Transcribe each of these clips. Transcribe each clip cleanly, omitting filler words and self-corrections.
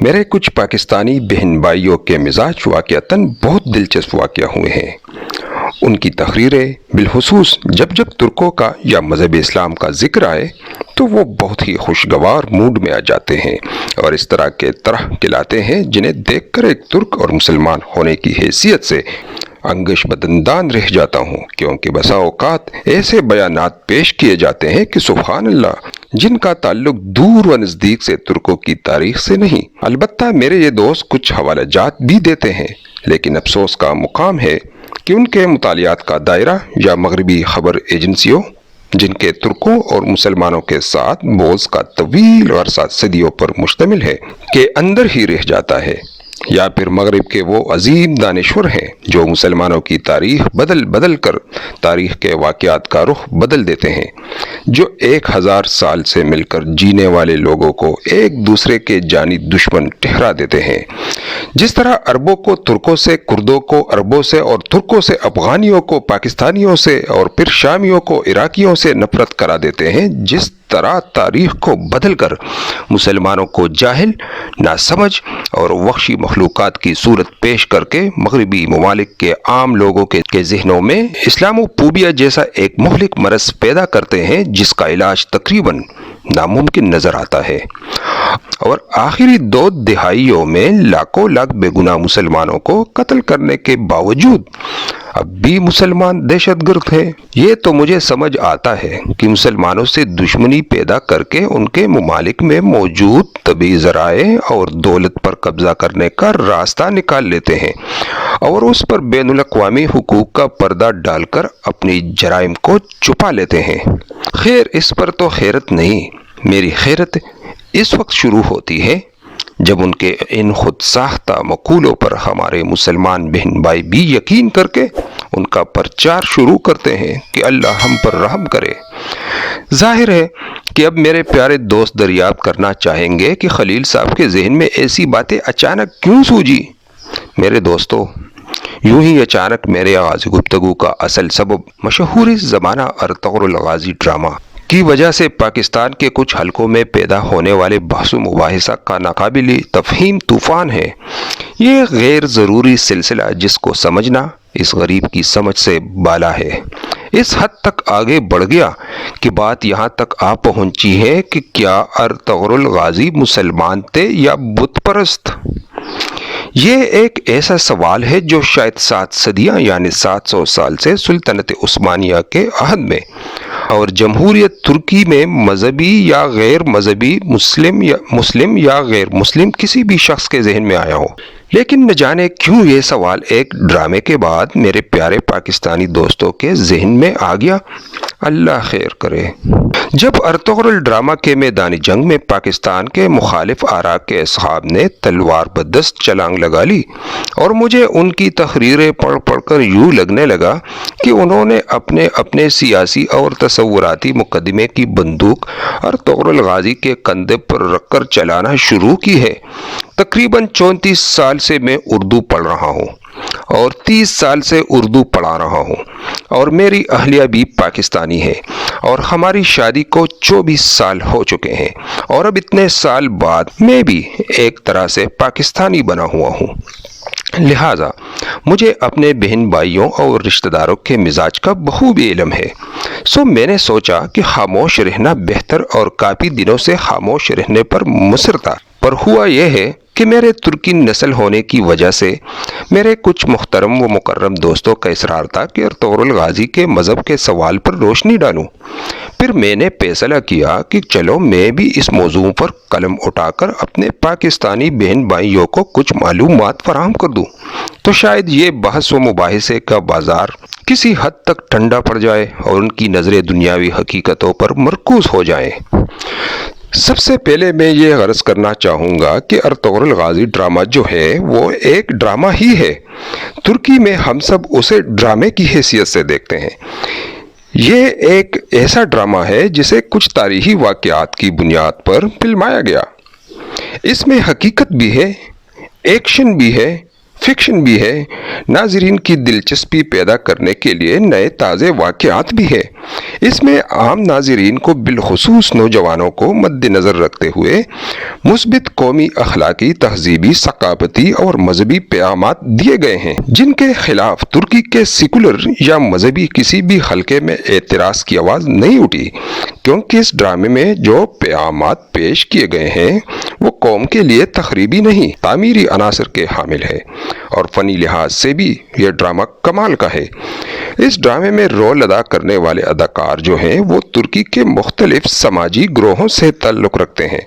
میرے کچھ پاکستانی بہن بھائیوں کے مزاج واقعتاً بہت دلچسپ واقع ہوئے ہیں۔ ان کی تقریریں بالخصوص جب ترکوں کا یا مذہب اسلام کا ذکر آئے تو وہ بہت ہی خوشگوار موڈ میں آ جاتے ہیں اور اس طرح کے طرح کھلاتے ہیں جنہیں دیکھ کر ایک ترک اور مسلمان ہونے کی حیثیت سے انگش بدندان رہ جاتا ہوں، کیونکہ بسا اوقات ایسے بیانات پیش کیے جاتے ہیں کہ سبحان اللہ، جن کا تعلق دور و نزدیک سے ترکوں کی تاریخ سے نہیں۔ البتہ میرے یہ دوست کچھ حوالہ جات بھی دیتے ہیں، لیکن افسوس کا مقام ہے کہ ان کے مطالعات کا دائرہ یا مغربی خبر ایجنسیوں، جن کے ترکوں اور مسلمانوں کے ساتھ بوز کا طویل عرصہ صدیوں پر مشتمل ہے، کے اندر ہی رہ جاتا ہے، یا پھر مغرب کے وہ عظیم دانشور ہیں جو مسلمانوں کی تاریخ بدل کر تاریخ کے واقعات کا رخ بدل دیتے ہیں، جو 1000 سال سے مل کر جینے والے لوگوں کو ایک دوسرے کے جانی دشمن ٹھہرا دیتے ہیں۔ جس طرح عربوں کو ترکوں سے، کردوں کو عربوں سے اور ترکوں سے افغانیوں کو پاکستانیوں سے اور پھر شامیوں کو عراقیوں سے نفرت کرا دیتے ہیں، جس طرح تاریخ کو بدل کر مسلمانوں کو جاہل، ناسمجھ اور وحشی مخلوقات کی صورت پیش کر کے مغربی ممالک کے عام لوگوں کے ذہنوں میں اسلاموفوبیا جیسا ایک مہلک مرض پیدا کرتے ہیں، جس کا علاج تقریباً ناممکن نظر آتا ہے، اور آخری 2 دہائیوں میں لاکھوں بے گناہ مسلمانوں کو قتل کرنے کے باوجود اب بھی مسلمان دہشت گرد ہیں۔ یہ تو مجھے سمجھ آتا ہے کہ مسلمانوں سے دشمنی پیدا کر کے ان کے ممالک میں موجود طبعی ذرائع اور دولت پر قبضہ کرنے کا راستہ نکال لیتے ہیں اور اس پر بین الاقوامی حقوق کا پردہ ڈال کر اپنی جرائم کو چھپا لیتے ہیں۔ خیر، اس پر تو خیرت نہیں، میری خیرت اس وقت شروع ہوتی ہے جب ان کے ان خود ساختہ مقولوں پر ہمارے مسلمان بہن بھائی بھی یقین کر کے ان کا پرچار شروع کرتے ہیں کہ اللہ ہم پر رحم کرے۔ ظاہر ہے کہ اب میرے پیارے دوست دریافت کرنا چاہیں گے کہ خلیل صاحب کے ذہن میں ایسی باتیں اچانک کیوں سوجی؟ میرے دوستو، یوں ہی اچانک میرے آغاز گفتگو کا اصل سبب مشہور زمانہ ارطغرل غازی ڈرامہ کی وجہ سے پاکستان کے کچھ حلقوں میں پیدا ہونے والے بحث و مباحثہ کا ناقابل تفہیم طوفان ہے۔ یہ غیر ضروری سلسلہ جس کو سمجھنا اس غریب کی سمجھ سے بالا ہے، اس حد تک آگے بڑھ گیا کہ بات یہاں تک آ پہنچی ہے کہ کیا ارطغرل غازی مسلمان تھے یا بت پرست؟ یہ ایک ایسا سوال ہے جو شاید 7 صدیاں یعنی 700 سال سے سلطنت عثمانیہ کے عہد میں اور جمہوریت ترکی میں مذہبی یا غیر مذہبی، مسلم یا غیر مسلم کسی بھی شخص کے ذہن میں آیا ہو، لیکن نہ جانے کیوں یہ سوال ایک ڈرامے کے بعد میرے پیارے پاکستانی دوستوں کے ذہن میں آ گیا۔ اللہ خیر کرے۔ جب ارطغرل ڈرامہ کے میدان جنگ میں پاکستان کے مخالف آراء کے اصحاب نے تلوار بدست چھلانگ لگا لی اور مجھے ان کی تقریریں پڑھ کر یوں لگنے لگا کہ انہوں نے اپنے سیاسی اور تصوراتی مقدمے کی بندوق ارطغرل غازی کے کندھے پر رکھ کر چلانا شروع کی ہے۔ تقریباً 34 سال سے میں اردو پڑھ رہا ہوں اور 30 سال سے اردو پڑھا رہا ہوں، اور میری اہلیہ بھی پاکستانی ہے اور ہماری شادی کو 24 سال ہو چکے ہیں، اور اب اتنے سال بعد میں بھی ایک طرح سے پاکستانی بنا ہوا ہوں۔ لہٰذا مجھے اپنے بہن بھائیوں اور رشتہ داروں کے مزاج کا بخوبی علم ہے، سو میں نے سوچا کہ خاموش رہنا بہتر اور کافی دنوں سے خاموش رہنے پر مصر تھا، پر ہوا یہ ہے کہ میرے ترکی نسل ہونے کی وجہ سے میرے کچھ محترم و مکرم دوستوں کا اصرار تھا کہ ارطغرل غازی کے مذہب کے سوال پر روشنی ڈالوں۔ پھر میں نے فیصلہ کیا کہ چلو میں بھی اس موضوع پر قلم اٹھا کر اپنے پاکستانی بہن بھائیوں کو کچھ معلومات فراہم کر دوں، تو شاید یہ بحث و مباحثے کا بازار کسی حد تک ٹھنڈا پڑ جائے اور ان کی نظریں دنیاوی حقیقتوں پر مرکوز ہو جائیں۔ سب سے پہلے میں یہ غرض کرنا چاہوں گا کہ ارطغرل غازی ڈرامہ جو ہے وہ ایک ڈرامہ ہی ہے۔ ترکی میں ہم سب اسے ڈرامے کی حیثیت سے دیکھتے ہیں۔ یہ ایک ایسا ڈرامہ ہے جسے کچھ تاریخی واقعات کی بنیاد پر فلمایا گیا۔ اس میں حقیقت بھی ہے، ایکشن بھی ہے، فکشن بھی ہے، ناظرین کی دلچسپی پیدا کرنے کے لیے نئے تازے واقعات بھی ہے۔ اس میں عام ناظرین کو بالخصوص نوجوانوں کو مد نظر رکھتے ہوئے مثبت قومی، اخلاقی، تہذیبی، ثقافتی اور مذہبی پیغامات دیے گئے ہیں، جن کے خلاف ترکی کے سیکولر یا مذہبی کسی بھی حلقے میں اعتراض کی آواز نہیں اٹھی، کیونکہ اس ڈرامے میں جو پیغامات پیش کیے گئے ہیں وہ قوم کے لیے تخریبی نہیں، تعمیری عناصر کے حامل ہے، اور فنی لحاظ سے بھی یہ ڈرامہ کمال کا ہے۔ اس ڈرامے میں رول ادا کرنے والے اداکار جو ہیں وہ ترکی کے مختلف سماجی گروہوں سے تعلق رکھتے ہیں،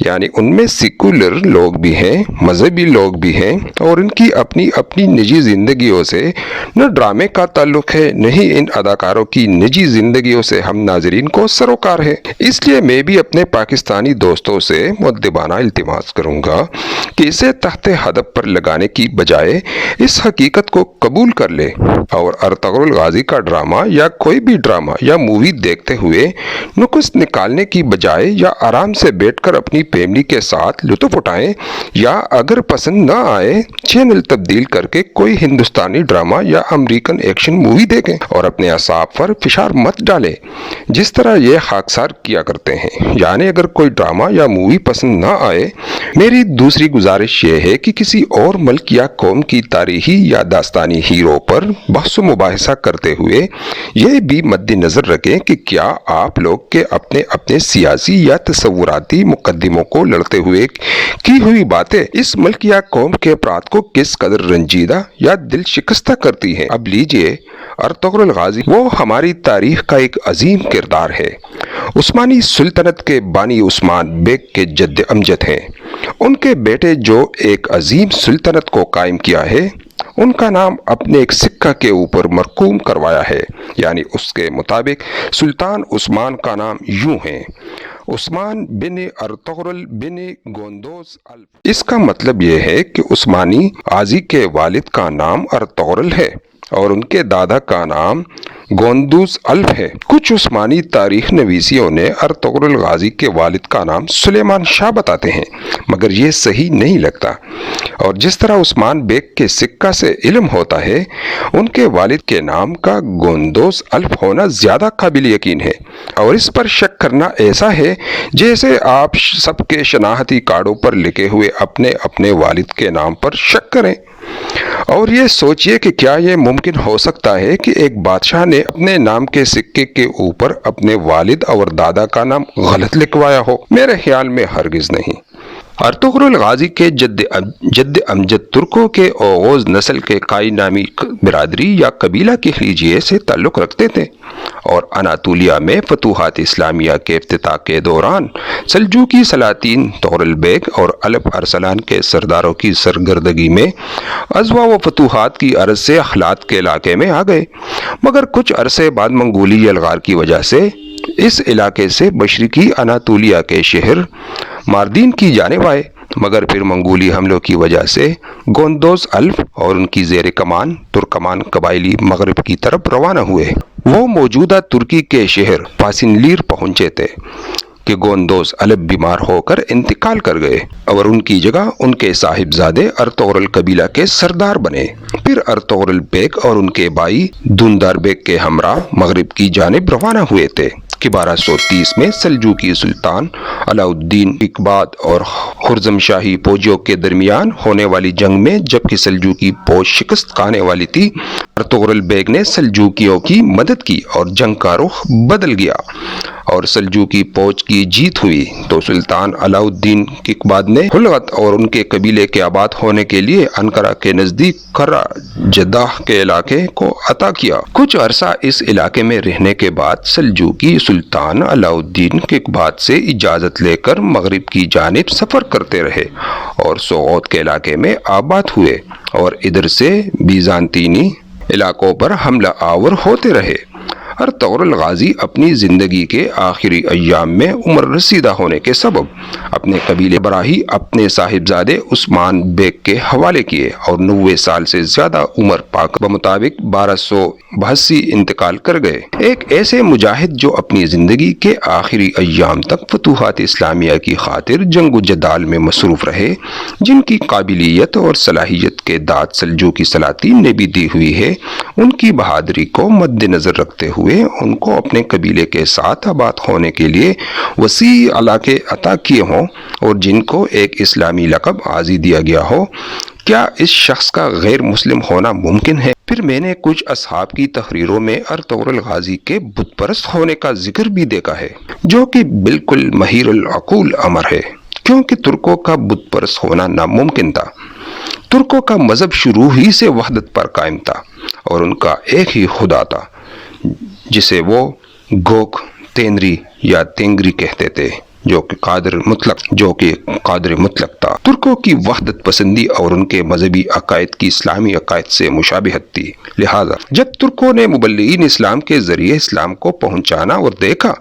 یعنی ان میں سیکولر لوگ بھی ہیں، مذہبی لوگ بھی ہیں، اور ان کی اپنی اپنی نجی زندگیوں سے نہ ڈرامے کا تعلق ہے، نہ ہی ان اداکاروں کی نجی زندگیوں سے ہم ناظرین کو سروکار ہے۔ اس لیے میں بھی اپنے پاکستانی دوستوں سے مؤدبانہ التماس کروں گا کہ اسے تحت ہدف پر لگانے کی بجائے اس حقیقت کو قبول کر لے اور ارطغرل غازی کا ڈرامہ یا کوئی بھی ڈرامہ یا مووی دیکھتے ہوئے نقص نکالنے کی بجائے یا آرام سے بیٹھ کر اپنی فیملی کے ساتھ لطف اٹھائیں، یا اگر پسند نہ آئے چینل تبدیل کر کے کوئی ہندوستانی ڈرامہ یا امریکن ایکشن مووی دیکھیں اور اپنے اعصاب پر فشار مت ڈالیں جس طرح یہ خاکسار کیا کرتے ہیں۔ یعنی اگر کوئی ڈرامہ یا مووی پسند نہ آئے، میری دوسری گزارش یہ ہے کہ کسی اور ملک یا قوم کی تاریخی یا داستانی ہیرو پر بحث و مباحثہ کرتے ہوئے یہ بھی مد نظر رکھیں کہ کیا آپ لوگ کے اپنے اپنے سیاسی یا تصوراتی مقدموں کو لڑتے ہوئے کی ہوئی باتیں اس ملک یا قوم کے افراد کو کس قدر رنجیدہ یا دل شکستہ کرتی ہیں۔ اب لیجئے، ارطغرل غازی وہ ہماری تاریخ کا ایک عظیم کردار ہے۔ عثمانی سلطنت کے بانی عثمان بیگ کے جد امجد ہیں۔ ان کے بیٹے جو ایک عظیم سلطنت کو قائم کیا ہے، ان کا نام اپنے ایک سکہ کے اوپر مرقوم کروایا ہے، یعنی اس کے مطابق سلطان عثمان کا نام یوں ہے: عثمان بن ارطغرل بن گوندوز الف۔ اس کا مطلب یہ ہے کہ عثمانی غازی کے والد کا نام ارطغرل ہے اور ان کے دادا کا نام گوندوز الف ہے۔ کچھ عثمانی تاریخ نویسیوں نے ارطغرل غازی کے والد کا نام سلیمان شاہ بتاتے ہیں، مگر یہ صحیح نہیں لگتا، اور جس طرح عثمان بیگ کے سکہ سے علم ہوتا ہے، ان کے والد کے نام کا گوندوز الف ہونا زیادہ قابل یقین ہے، اور اس پر شک کرنا ایسا ہے جیسے آپ سب کے شناختی کارڈوں پر لکھے ہوئے اپنے اپنے والد کے نام پر شک کریں۔ اور یہ سوچئے کہ کیا یہ ممکن ہو سکتا ہے کہ ایک بادشاہ نے اپنے نام کے سکے کے اوپر اپنے والد اور دادا کا نام غلط لکھوایا ہو؟ میرے خیال میں ہرگز نہیں۔ ارطغرل غازی کے جد امجد ترکوں کے اوغوز نسل کے قائی نامی برادری یا قبیلہ کے خلیجیے سے تعلق رکھتے تھے، اور اناطولیہ میں فتوحات اسلامیہ کے افتتاح کے دوران سلجوقی سلاطین طغرل بیگ اور الپ ارسلان کے سرداروں کی سرگردگی میں غزوہ و فتوحات کی عرض سے اخلاط کے علاقے میں آ گئے، مگر کچھ عرصے بعد منگولی یلغار کی وجہ سے اس علاقے سے مشرقی اناطولیہ کے شہر ماردین کی جانب آئے، مگر پھر منگولی حملوں کی وجہ سے گوندوز الف اور ان کی زیر کمان ترکمان قبائلی مغرب کی طرف روانہ ہوئے۔ وہ موجودہ ترکی کے شہر پاسنلیر پہنچے تھے کہ گوندوز الف بیمار ہو کر انتقال کر گئے، اور ان کی جگہ ان کے صاحبزادے ارطغرل قبیلہ کے سردار بنے۔ پھر ارطغرل بیگ اور ان کے بھائی دوندار بیگ کے ہمراہ مغرب کی جانب روانہ ہوئے تھے کہ 1230 میں سلجوقی سلطان علاء الدین اکباد اور خرزم شاہی فوجیوں کے درمیان ہونے والی جنگ میں جبکہ سلجوقی فوج شکست کھانے والی تھی، ارطغرل بیگ نے سلجوقیوں کی مدد کی اور جنگ کا رخ بدل گیا اور سلجوقی فوج کی جیت ہوئی، تو سلطان علاء الدین اکباد نے حلغت اور ان کے قبیلے کے آباد ہونے کے لیے انقرہ کے نزدیک قرہ جداح کے علاقے کو عطا کیا۔ کچھ عرصہ اس علاقے میں رہنے کے بعد سلجوقی سلطان علاء الدین اکباد سے اجازت لے کر مغرب کی جانب سفر کرتے رہے اور سوغوت کے علاقے میں آباد ہوئے اور ادھر سے بیزانتینی علاقوں پر حملہ آور ہوتے رہے۔ ارطغرل غازی اپنی زندگی کے آخری ایام میں عمر رسیدہ ہونے کے سبب اپنے قبیلے براہی اپنے صاحبزادے عثمان بیگ کے حوالے کیے اور 90 سال سے زیادہ عمر پاک بمطابق 1282 انتقال کر گئے۔ ایک ایسے مجاہد جو اپنی زندگی کے آخری ایام تک فتوحات اسلامیہ کی خاطر جنگ و جدال میں مصروف رہے، جن کی قابلیت اور صلاحیت کے داد سلجوقی سلاطین نے بھی دی ہوئی ہے، ان کی بہادری کو مد نظر رکھتے ہوئے ان کو اپنے قبیلے کے ساتھ آباد ہونے کے لیے وسیع علاقے عطا کیے ہوں اور جن کو ایک اسلامی لقب عازی دیا گیا ہو، کیا اس شخص کا غیر مسلم ہونا ممکن ہے؟ پھر میں نے کچھ اصحاب کی تحریروں میں ارطغرل غازی کے بت پرست ہونے کا ذکر بھی دیکھا ہے، جو کہ بالکل محیر العقول امر ہے، کیونکہ ترکوں کا بت پرست ہونا ناممکن تھا۔ ترکوں کا مذہب شروع ہی سے وحدت پر قائم تھا اور ان کا ایک ہی خدا تھا جسے وہ گوک تینری یا تینگری کہتے تھے، جو کہ قادر مطلق تھا۔ ترکوں کی وحدت پسندی اور ان کے مذہبی عقائد کی اسلامی عقائد سے مشابہت تھی، لہذا جب ترکوں نے مبلغین اسلام کے ذریعے اسلام کو پہنچانا اور دیکھا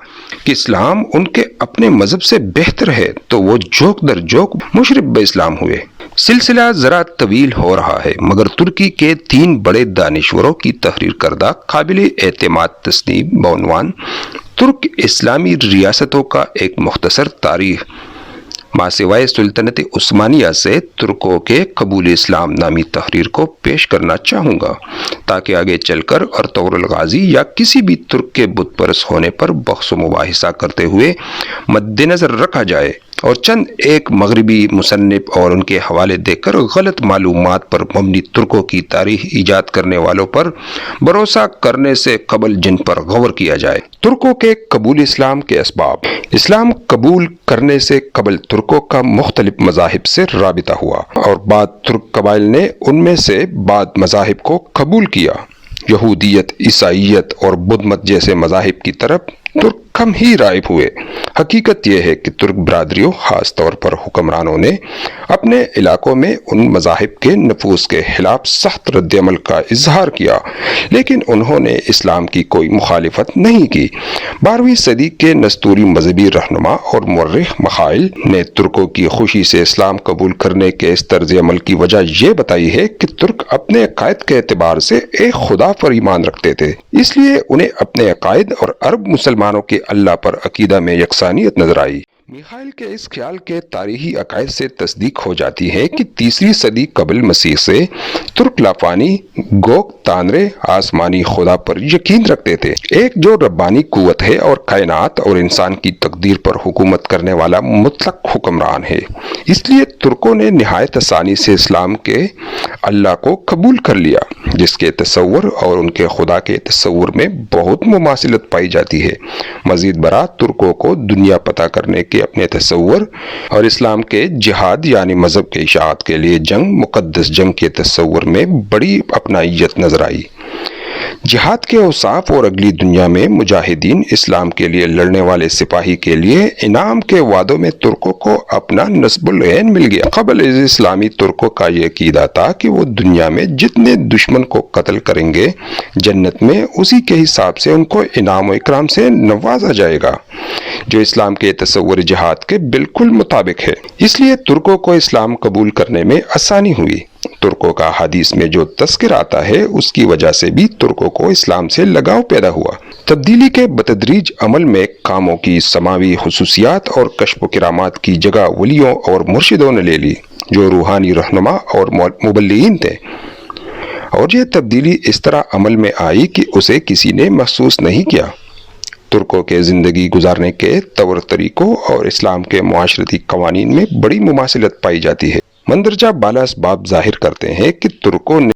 کہ اسلام ان کے اپنے مذہب سے بہتر ہے تو وہ جوک در جوک مشرب اسلام ہوئے۔ سلسلہ ذرا طویل ہو رہا ہے، مگر ترکی کے 3 بڑے دانشوروں کی تحریر کردہ قابل اعتماد تصنیف بعنوان ترک اسلامی ریاستوں کا ایک مختصر تاریخ ماسوائے سلطنت عثمانیہ سے ترکوں کے قبول اسلام نامی تحریر کو پیش کرنا چاہوں گا، تاکہ آگے چل کر ارطغرل غازی یا کسی بھی ترک کے بت پرست ہونے پر بحث و مباحثہ کرتے ہوئے مد نظر رکھا جائے اور چند ایک مغربی مصنف اور ان کے حوالے دے کر غلط معلومات پر مبنی ترکوں کی تاریخ ایجاد کرنے والوں پر بھروسہ کرنے سے قبل جن پر غور کیا جائے۔ ترکوں کے قبول اسلام کے اسباب۔ اسلام قبول کرنے سے قبل ترکوں کا مختلف مذاہب سے رابطہ ہوا اور بعد ترک قبائل نے ان میں سے بعض مذاہب کو قبول کیا۔ یہودیت، عیسائیت اور بدھ مت جیسے مذاہب کی طرف ترک کم ہی رائب ہوئے۔ حقیقت یہ ہے کہ ترک برادریوں، خاص طور پر حکمرانوں نے اپنے علاقوں میں ان مذاہب کے نفوذ کے خلاف سخت رد عمل کا اظہار کیا، لیکن انہوں نے اسلام کی کوئی مخالفت نہیں کی۔ 12ویں صدی کے نستوری مذہبی رہنما اور مورخ مخائل نے ترکوں کی خوشی سے اسلام قبول کرنے کے اس طرز عمل کی وجہ یہ بتائی ہے کہ ترک اپنے عقائد کے اعتبار سے ایک خدا پر ایمان رکھتے تھے، اس لیے انہیں اپنے عقائد اور عرب مسلمانوں کے اللہ پر عقیدہ میں یکسانیت نظر آئی۔ میخائل کے اس خیال کے تاریخی عقائد سے تصدیق ہو جاتی ہے کہ 3 صدی قبل مسیح سے ترک لافانی گوک تانرے آسمانی خدا پر یقین رکھتے تھے، ایک جو ربانی قوت ہے اور کائنات اور انسان کی تقدیر پر حکومت کرنے والا مطلق حکمران ہے۔ اس لیے ترکوں نے نہایت آسانی سے اسلام کے اللہ کو قبول کر لیا، جس کے تصور اور ان کے خدا کے تصور میں بہت مماثلت پائی جاتی ہے۔ مزید برآں ترکوں کو دنیا پتہ کرنے کے اپنے تصور اور اسلام کے جہاد یعنی مذہب کے اشاعت کے لیے جنگ، مقدس جنگ کے تصور میں بڑی اپنائیت نظر آئی۔ جہاد کے اوصاف اور اگلی دنیا میں مجاہدین اسلام کے لیے لڑنے والے سپاہی کے لیے انعام کے وعدوں میں ترکوں کو اپنا نصب العین مل گیا۔ قبل اسلامی ترکوں کا یہ عقیدہ تھا کہ وہ دنیا میں جتنے دشمن کو قتل کریں گے، جنت میں اسی کے حساب سے ان کو انعام و اکرام سے نوازا جائے گا، جو اسلام کے تصور جہاد کے بالکل مطابق ہے۔ اس لیے ترکوں کو اسلام قبول کرنے میں آسانی ہوئی۔ ترکوں کا حدیث میں جو تذکر آتا ہے اس کی وجہ سے بھی ترکوں کو اسلام سے لگاؤ پیدا ہوا۔ تبدیلی کے بتدریج عمل میں کاموں کی سماوی خصوصیات اور کشف و کرامات کی جگہ ولیوں اور مرشدوں نے لے لی، جو روحانی رہنما اور مبلغین تھے، اور یہ تبدیلی اس طرح عمل میں آئی کہ اسے کسی نے محسوس نہیں کیا۔ ترکوں کے زندگی گزارنے کے طور طریقوں اور اسلام کے معاشرتی قوانین میں بڑی مماثلت پائی جاتی ہے۔ مندرجہ بالا اسباب ظاہر کرتے ہیں کہ ترکوں نے